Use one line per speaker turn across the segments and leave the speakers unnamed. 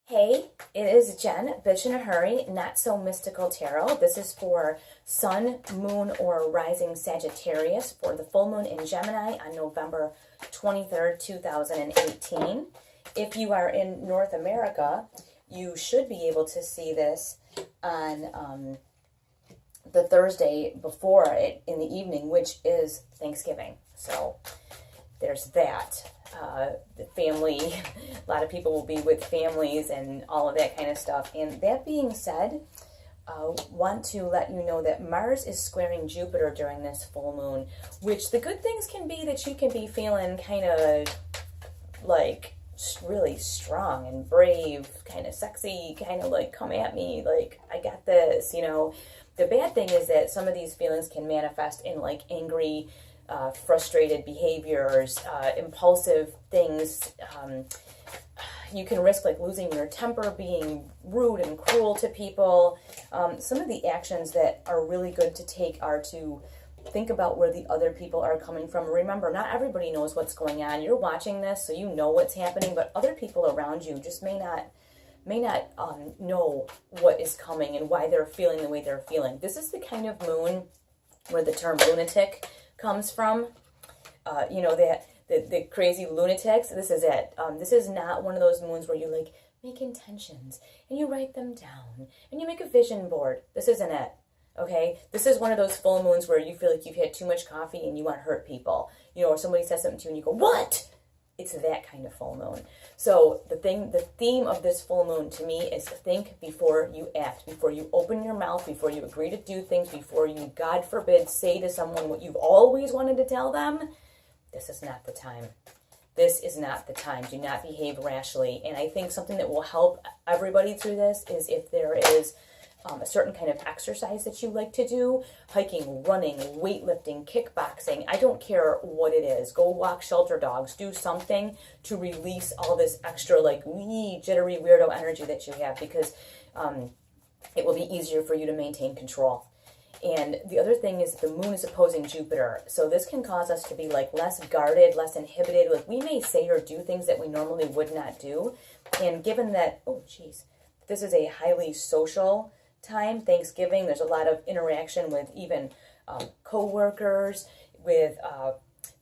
Hey, it is Jen, Bitch in a Hurry, Not So Mystical Tarot. This is for Sun, Moon, or Rising Sagittarius for the full moon in Gemini on November 23rd, 2018. If you are in North America, you should be able to see this on the Thursday before it in the evening, which is Thanksgiving. So there's that. The family, a lot of people will be with families and all of that kind of stuff. And that being said, want to let you know that Mars is squaring Jupiter during this full moon, which the good things can be that you can be feeling kind of like really strong and brave, kind of sexy, kind of like come at me, like I got this, you know. The bad thing is that some of these feelings can manifest in like angry, frustrated behaviors, impulsive things. You can risk like losing your temper, being rude and cruel to people. Some of the actions that are really good to take are to think about where the other people are coming from. Remember, not everybody knows what's going on. You're watching this, so you know what's happening, but other people around you just may not know what is coming and why they're feeling the way they're feeling. This is the kind of moon where the term lunatic comes from. You know, that the crazy lunatics. This is it. This is not one of those moons where you like make intentions and you write them down and you make a vision board. This isn't it. Okay, this is one of those full moons where you feel like you've had too much coffee and you want to hurt people. You know, or somebody says something to you and you go, "What?" It's that kind of full moon. So the theme of this full moon to me is think before you act, before you open your mouth, before you agree to do things, before you, God forbid, say to someone what you've always wanted to tell them. This is not the time. This is not the time. Do not behave rashly. And I think something that will help everybody through this is if there is a certain kind of exercise that you like to do, hiking, running, weightlifting, kickboxing, I don't care what it is. Go walk shelter dogs, do something to release all this extra like jittery weirdo energy that you have, because it will be easier for you to maintain control. And the other thing is the moon is opposing Jupiter. So this can cause us to be like less guarded, less inhibited. Like we may say or do things that we normally would not do. And given that, oh geez, this is a highly social time, Thanksgiving, there's a lot of interaction with even co-workers, with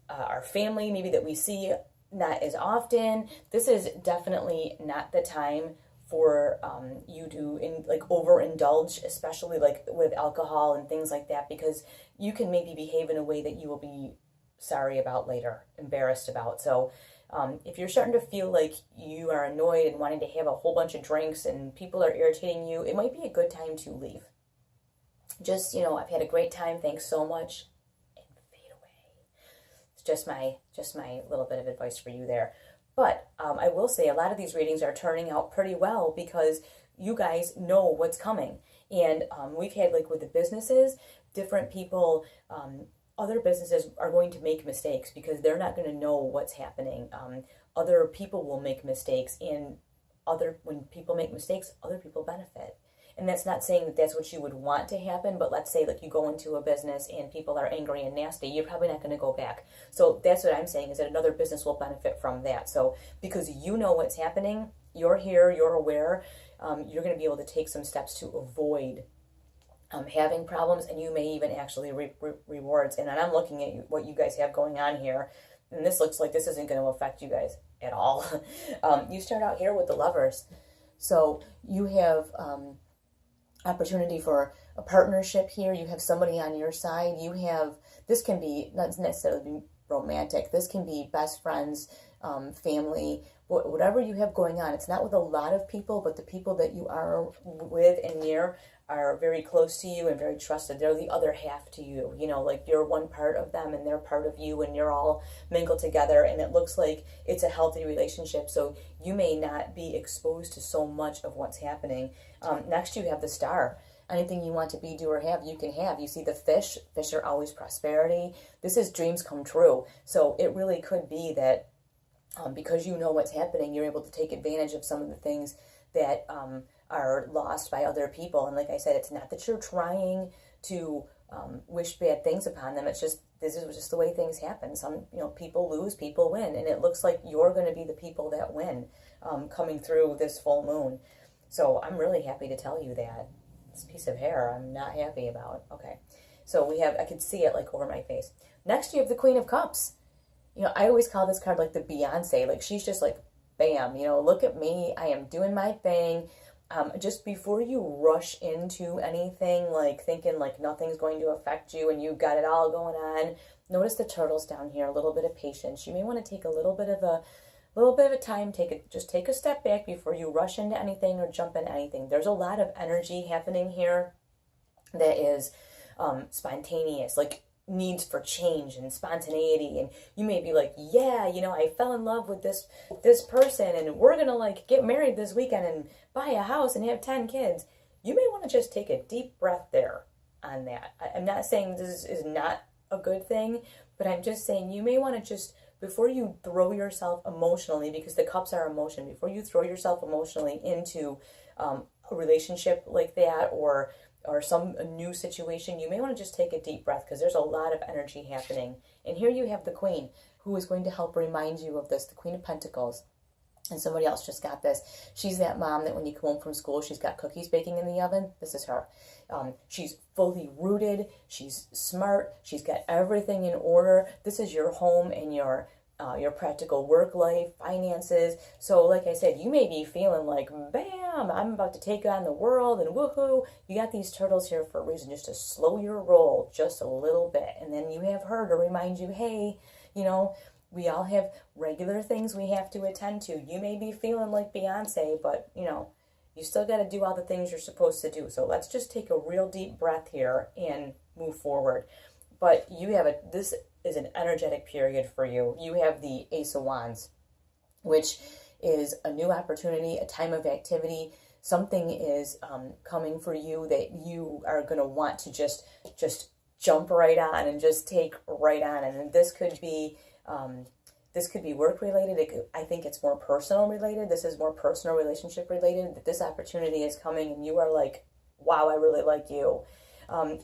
our family maybe that we see not as often. This is definitely not the time for you to like overindulge, especially like with alcohol and things like that, because you can maybe behave in a way that you will be sorry about later, embarrassed about. So if you're starting to feel like you are annoyed and wanting to have a whole bunch of drinks and people are irritating you, it might be a good time to leave. Just, you know, I've had a great time, thanks so much, and fade away. It's just my little bit of advice for you there. But I will say a lot of these readings are turning out pretty well because you guys know what's coming. And we've had, like with the businesses, different people, other businesses are going to make mistakes because they're not going to know what's happening. Other people will make mistakes, and when people make mistakes, other people benefit. And that's not saying that that's what you would want to happen, but let's say like you go into a business and people are angry and nasty, you're probably not going to go back. So that's what I'm saying, is that another business will benefit from that. So because you know what's happening, you're here, you're aware, you're going to be able to take some steps to avoid having problems, and you may even actually reap rewards. And then I'm looking at what you guys have going on here, and this looks like this isn't going to affect you guys at all. You start out here with the Lovers. So you have opportunity for a partnership here. You have somebody on your side. You have, this can be not necessarily romantic. This can be best friends, family, whatever you have going on. It's not with a lot of people, but the people that you are with and near are very close to you and very trusted. They're the other half to you. You know, like you're one part of them and they're part of you, and you're all mingled together, and it looks like it's a healthy relationship. So you may not be exposed to so much of what's happening. Next, you have the Star. Anything you want to be, do, or have, you can have. You see the fish. Fish are always prosperity. This is dreams come true. So it really could be that because you know what's happening, you're able to take advantage of some of the things that are lost by other people. And like I said, it's not that you're trying to wish bad things upon them. It's just, this is just the way things happen. Some, you know, people lose, people win, and it looks like you're going to be the people that win. coming through this full moon. So I'm really happy to tell you that. This piece of hair I'm not happy about. Okay. So we have, I could see it like over my face. Next you have the Queen of Cups. You know, I always call this card like the Beyonce. Like she's just like, bam, you know, look at me. I am doing my thing. Just before you rush into anything, like thinking like nothing's going to affect you and you got it all going on, notice the turtles down here, a little bit of patience. You may want to take a little bit of time, just take a step back before you rush into anything or jump into anything. There's a lot of energy happening here that is spontaneous, like needs for change and spontaneity, and you may be like, yeah, you know, I fell in love with this person and we're gonna like get married this weekend and buy a house and have 10 kids. You may want to just take a deep breath there on that. I'm not saying this is not a good thing, but I'm just saying you may want to just, before you throw yourself emotionally, because the cups are emotion, before you throw yourself emotionally into a relationship like that or some new situation, you may want to just take a deep breath because there's a lot of energy happening. And here you have the Queen, who is going to help remind you of this, the Queen of Pentacles. And somebody else just got this. She's that mom that when you come home from school, she's got cookies baking in the oven. This is her. She's fully rooted. She's smart. She's got everything in order. This is your home and your practical work life, finances. So like I said, you may be feeling like, bam, I'm about to take on the world and woohoo. You got these turtles here for a reason, just to slow your roll just a little bit. And then you have her to remind you, hey, you know, we all have regular things we have to attend to. You may be feeling like Beyonce, but, you know, you still got to do all the things you're supposed to do. So let's just take a real deep breath here and move forward. But you have this is an energetic period for you. You have the Ace of Wands, which is a new opportunity, a time of activity. Something is coming for you that you are going to want to just jump right on and just take right on. And this could be work related. I think it's more personal related. This is more personal relationship related. That this opportunity is coming, and you are like, wow, I really like you.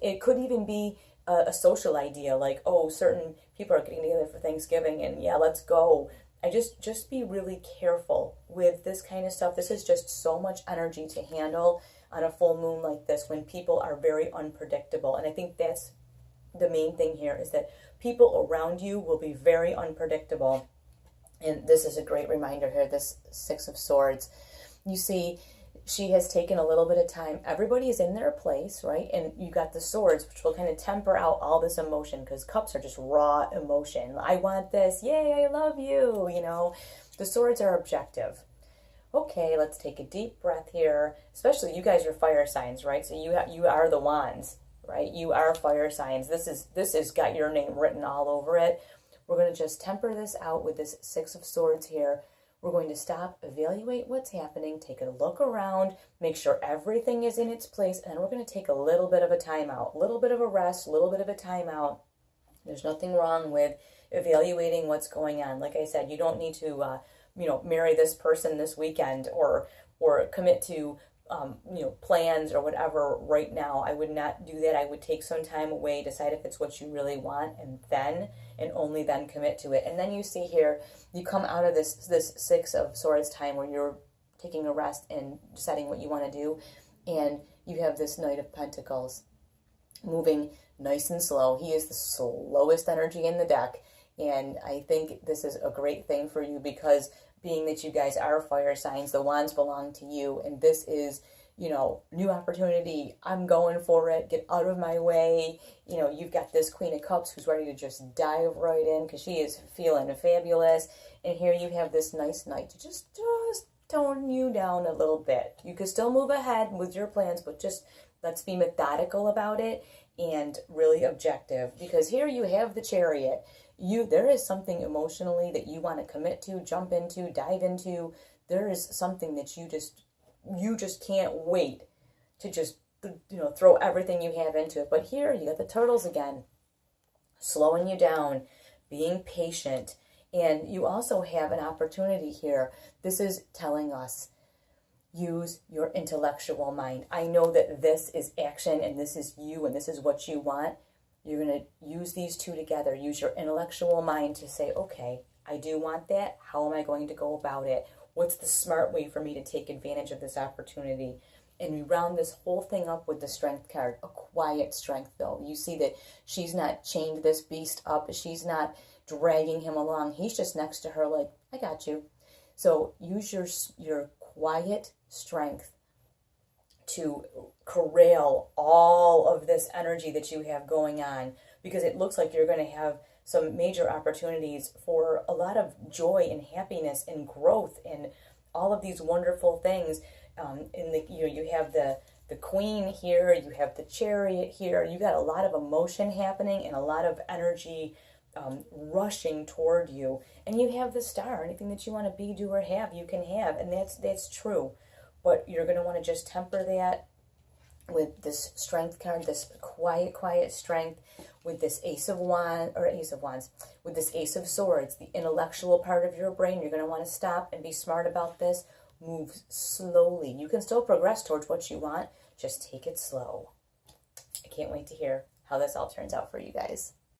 It could even be a social idea, like, oh, certain people are getting together for Thanksgiving, and yeah, let's go. I just be really careful with this kind of stuff. This is just so much energy to handle on a full moon like this when people are very unpredictable. And I think that's the main thing here, is that people around you will be very unpredictable. And this is a great reminder here, this Six of Swords. You see, she has taken a little bit of time. Everybody is in their place, right? And you got the swords, which will kind of temper out all this emotion, because cups are just raw emotion. I want this. Yay, I love you. You know, the swords are objective. Okay, let's take a deep breath here. Especially you guys are fire signs, right? So you are the wands, right? You are fire signs. This is got your name written all over it. We're going to just temper this out with this Six of Swords here. We're going to stop, evaluate what's happening, take a look around, make sure everything is in its place, and then we're going to take a little bit of a timeout, a little bit of a rest, a little bit of a timeout. There's nothing wrong with evaluating what's going on. Like I said, you don't need to, marry this person this weekend or commit to, plans or whatever right now. I would not do that. I would take some time away, decide if it's what you really want, and only then commit to it. And then you see here, you come out of this Six of Swords time where you're taking a rest and deciding what you want to do, and you have this Knight of Pentacles moving nice and slow. He is the slowest energy in the deck, and I think this is a great thing for you, because being that you guys are fire signs, the wands belong to you, and this is, new opportunity. I'm going for it. Get out of my way. You've got this Queen of Cups who's ready to just dive right in because she is feeling fabulous. And here you have this nice Knight to just tone you down a little bit. You can still move ahead with your plans, but just let's be methodical about it and really objective, because here you have the Chariot. There is something emotionally that you want to commit to, jump into, dive into. There is something that you just can't wait to just, throw everything you have into it. But here you got the turtles again, slowing you down, being patient. And you also have an opportunity here. This is telling us, use your intellectual mind. I know that this is action and this is you and this is what you want. You're going to use these two together. Use your intellectual mind to say, okay, I do want that. How am I going to go about it? What's the smart way for me to take advantage of this opportunity? And we round this whole thing up with the Strength card, a quiet strength though. You see that she's not chained this beast up. She's not dragging him along. He's just next to her like, I got you. So use your quiet strength to corral all of this energy that you have going on, because it looks like you're going to have some major opportunities for a lot of joy and happiness and growth and all of these wonderful things. You have the Queen here, you have the Chariot here. You got a lot of emotion happening and a lot of energy rushing toward you. And you have the Star. Anything that you want to be, do, or have, you can have, and that's true. But you're going to want to just temper that with this Strength card, this quiet strength, with this Ace of Wands, with this Ace of Swords, the intellectual part of your brain. You're going to want to stop and be smart about this. Move slowly. You can still progress towards what you want. Just take it slow. I can't wait to hear how this all turns out for you guys.